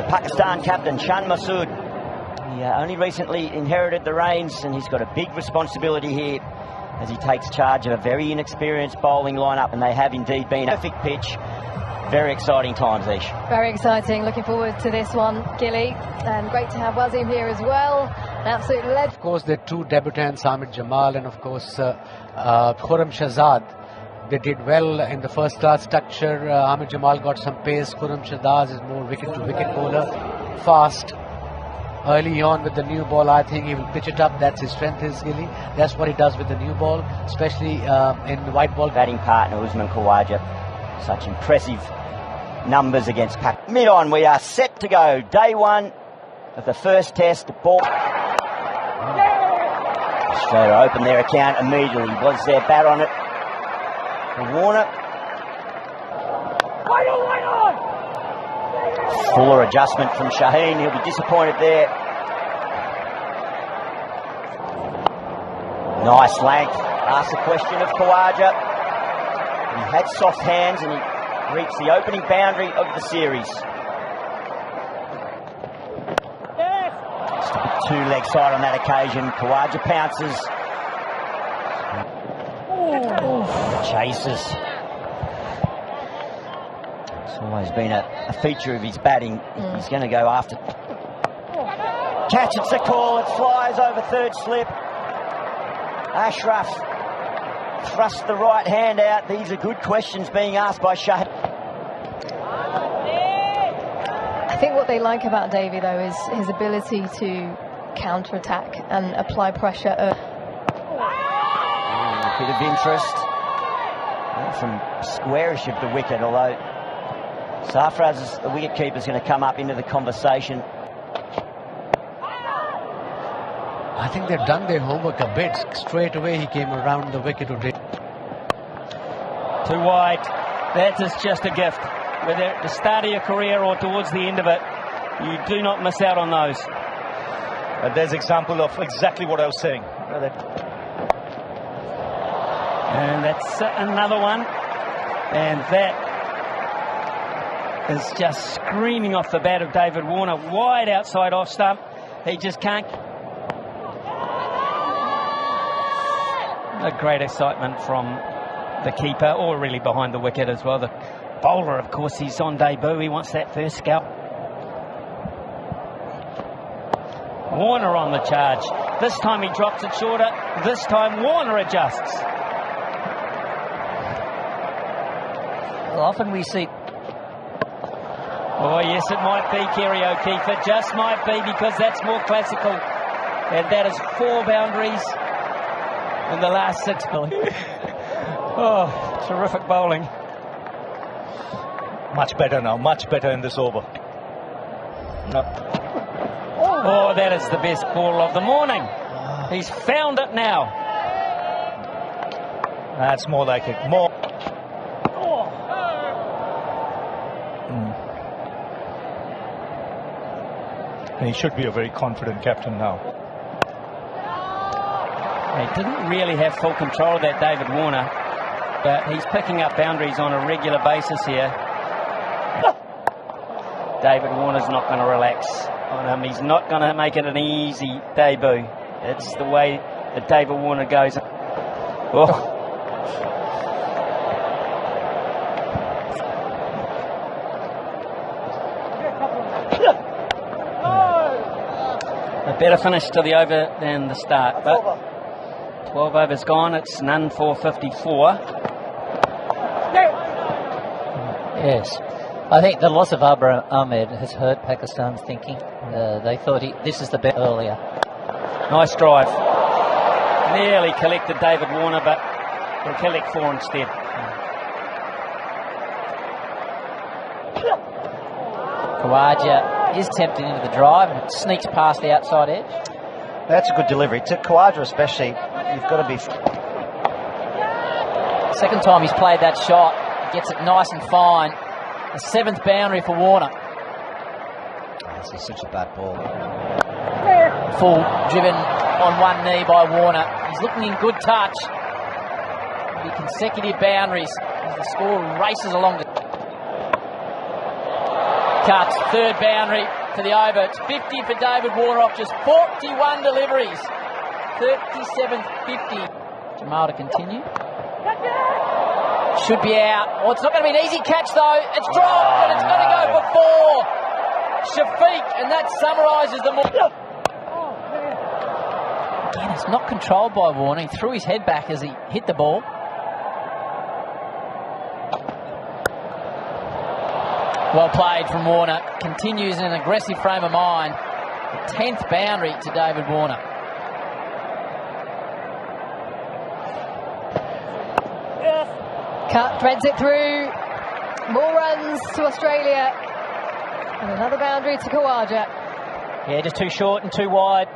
Pakistan captain, Shan Masood. He only recently inherited the reins, and he's got a big responsibility here as he takes charge of a very inexperienced bowling lineup, and they have indeed been a perfect pitch. Very exciting times, Ish. Very exciting. Looking forward to this one, Gilly. And great to have Wasim here as well. An absolute legend. Of course, the two debutants, Hamid Jamal and, of course, Khurram Shahzad. They did well in the first class structure. Hamid Jamal got some pace. Khurram Shahzad is more wicket-to-wicket bowler. Fast. Early on with the new ball, I think he will pitch it up. That's his strength, is Gilly. That's what he does with the new ball, especially in the white ball. Batting partner, Usman Khawaja. Such impressive numbers against Pak. Mid-on, we are set to go. Day one of the first test. The ball. Australia opened their account immediately. Was their bat on it? Warner. Fuller adjustment from Shaheen. He'll be disappointed there. Nice length. Asked the question of Khawaja. He had soft hands and he reached the opening boundary of the series. Just a bit too leg side on that occasion. Khawaja pounces. Chases. It's always been a feature of his batting. He's going to go after. Catch, it's a call. It flies over third slip. Ashraf thrust the right hand out. These are good questions being asked by Shah. I think what they like about Davey, though, is his ability to counter-attack and apply pressure. A bit of interest from squarish of the wicket, although Sarfraz, the wicketkeeper, is going to come up into the conversation. I think they've done their homework a bit. Straight away he came around the wicket. Too wide. That is just a gift. Whether at the start of your career or towards the end of it, you do not miss out on those. There's example of exactly what I was saying. And that's another one. And that is just screaming off the bat of David Warner. Wide outside off stump. He just can't. A great excitement from the keeper, or really behind the wicket as well. The bowler, of course, he's on debut. He wants that first scalp. Warner on the charge. This time he drops it shorter. This time Warner adjusts. Well, often we see... Oh, yes, it might be, Kerry O'Keefe. It just might be, because that's more classical. And that is 4 boundaries in the last 6, Billy. Oh, terrific bowling. Much better now, much better in this over. Oh, that is the best ball of the morning. He's found it now. That's more like it. More. He should be a very confident captain now. He didn't really have full control of that, David Warner, but he's picking up boundaries on a regular basis here. David Warner's not going to relax on him. He's not going to make it an easy debut. It's the way that David Warner goes. Oh. A better finish to the over than the start, but 12 overs gone. It's none for 54. Yes. I think the loss of Abra Ahmed has hurt Pakistan's thinking. They thought this is the bet earlier. Nice drive. Nearly collected David Warner, but he'll collect 4 instead. Khawaja is tempted into the drive and sneaks past the outside edge. That's a good delivery. To Khawaja especially, you've got to be... Second time he's played that shot. Gets it nice and fine. The 7th boundary for Warner. This is such a bad ball. Full driven on one knee by Warner. He's looking in good touch. The consecutive boundaries as the score races along. cuts. Third boundary for the over. It's 50 for David Warner off just 41 deliveries. 37th 50. Jamal to continue. Should be out. Oh, it's not going to be an easy catch though. It's dropped and it's going to go for 4. Shafiq, and that summarises the more. Again, it's not controlled by Warner. He threw his head back as he hit the ball. Well played from Warner. Continues in an aggressive frame of mind. The 10th boundary to David Warner. Cut, threads it through. More runs to Australia. And another boundary to Khawaja. Yeah, just too short and too wide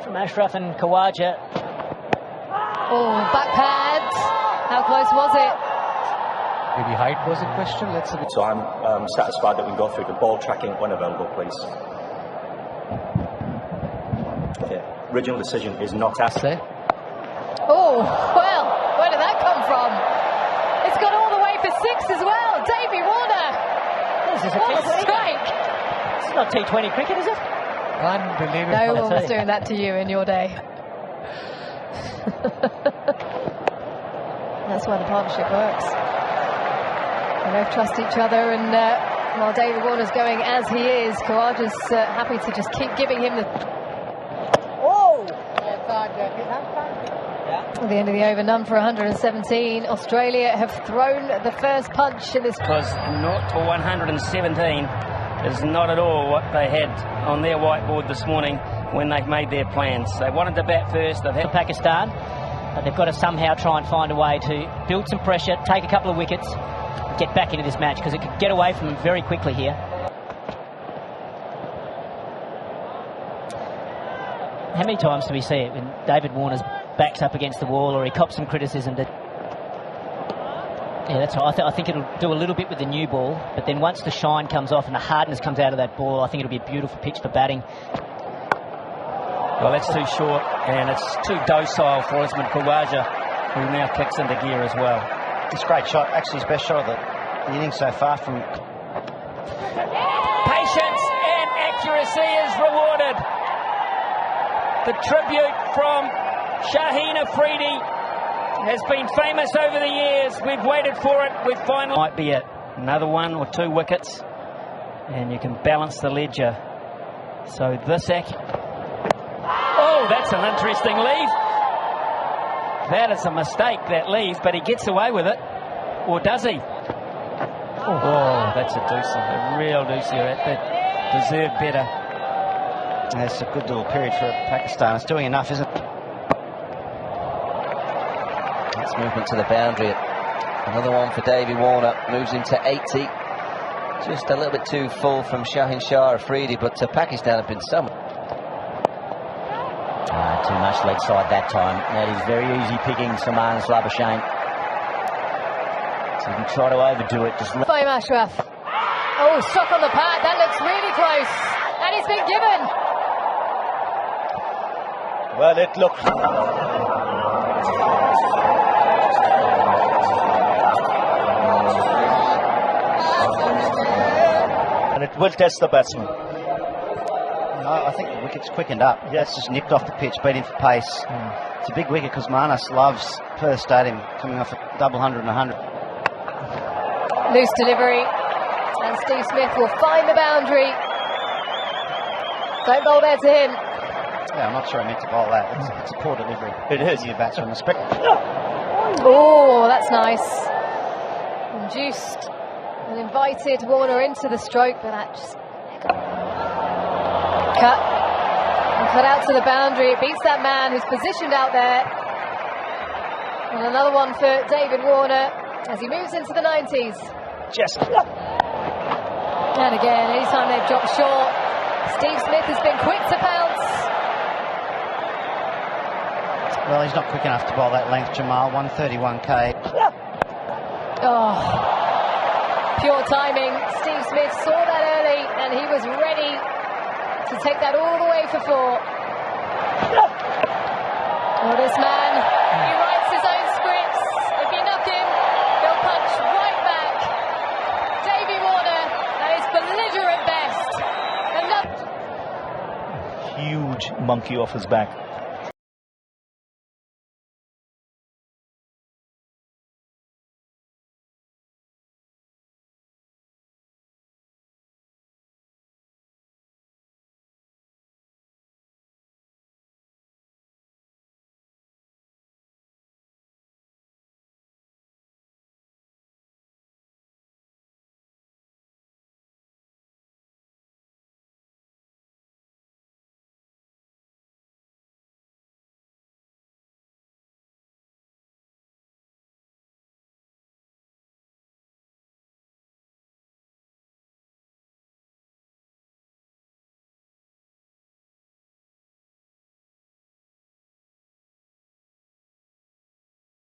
from Ashraf and Khawaja. Oh, back pads. How close was it? Maybe height was in question. Let's see. So I'm satisfied that we go through the ball tracking when available, please. Okay. Original decision is not asked. Oh, well, where did that come from? It's gone all the way for 6 as well. Davey Warner. This is a What a T20. strike. It's not T20 cricket, is it? Unbelievable. No one was doing that to you in your day. That's why the partnership works. They both trust each other, and while David Warner's going as he is, Khawaja's happy to just keep giving him the... At the end of the over, none for 117. Australia have thrown the first punch in this... Because 0 to 117 is not at all what they had on their whiteboard this morning when they made their plans. They wanted to bat first. They've had Pakistan, but they've got to somehow try and find a way to build some pressure, take a couple of wickets, get back into this match, because it could get away from them very quickly here. How many times do we see it when David Warner's backs up against the wall, or he cops some criticism? Yeah, that's right. I think it'll do a little bit with the new ball, but then once the shine comes off and the hardness comes out of that ball, I think it'll be a beautiful pitch for batting. Well, that's too short, and it's too docile for Osman Khawaja, who now kicks into gear as well. It's a great shot, actually his best shot of the inning so far from... Patience and accuracy is rewarded. The tribute from Shaheen Afridi has been famous over the years. We've waited for it. We've finally... Might be another 1 or 2 wickets, and you can balance the ledger. So this... Oh, that's an interesting leave. That is a mistake, that leave, but he gets away with it. Or does he? Oh, that's a doozy, a real doozy. That deserved better. That's a good little period for Pakistan. It's doing enough, isn't it? That's movement to the boundary. Another one for Davey Warner. Moves him to 80. Just a little bit too full from Shaheen Afridi, but Pakistan have been somewhat. Too much leg side that time. That is very easy picking Saman Slabashane. So you can try to overdo it. Just Fame Ashraf. Oh, struck on the pad. That looks really close. And it's been given. Well, it looked... and it will test the batsman. I think the wicket's quickened up. Yes, just nipped off the pitch, beat him for pace. It's a big wicket because Manas loves Perth Stadium, coming off a double 100 and 100. Loose delivery. And Steve Smith will find the boundary. Don't bowl there to him. Yeah, I'm not sure I meant to bowl that. It's a poor delivery. It is. New batsman. Oh, that's nice. Induced and invited Warner into the stroke, but that just... Cut. And cut out to the boundary. It beats that man who's positioned out there. And another one for David Warner as he moves into the 90s. Just... And again, anytime they've dropped short, Steve Smith has been quick to pounce. Well, he's not quick enough to bowl that length, Jamal. 131k. Oh, pure timing. Steve Smith saw that early and he was ready to take that all the way for 4. Well, this man, he writes his own scripts. If you knock him, he'll punch right back. Davey Warner at his belligerent best. huge monkey off his back.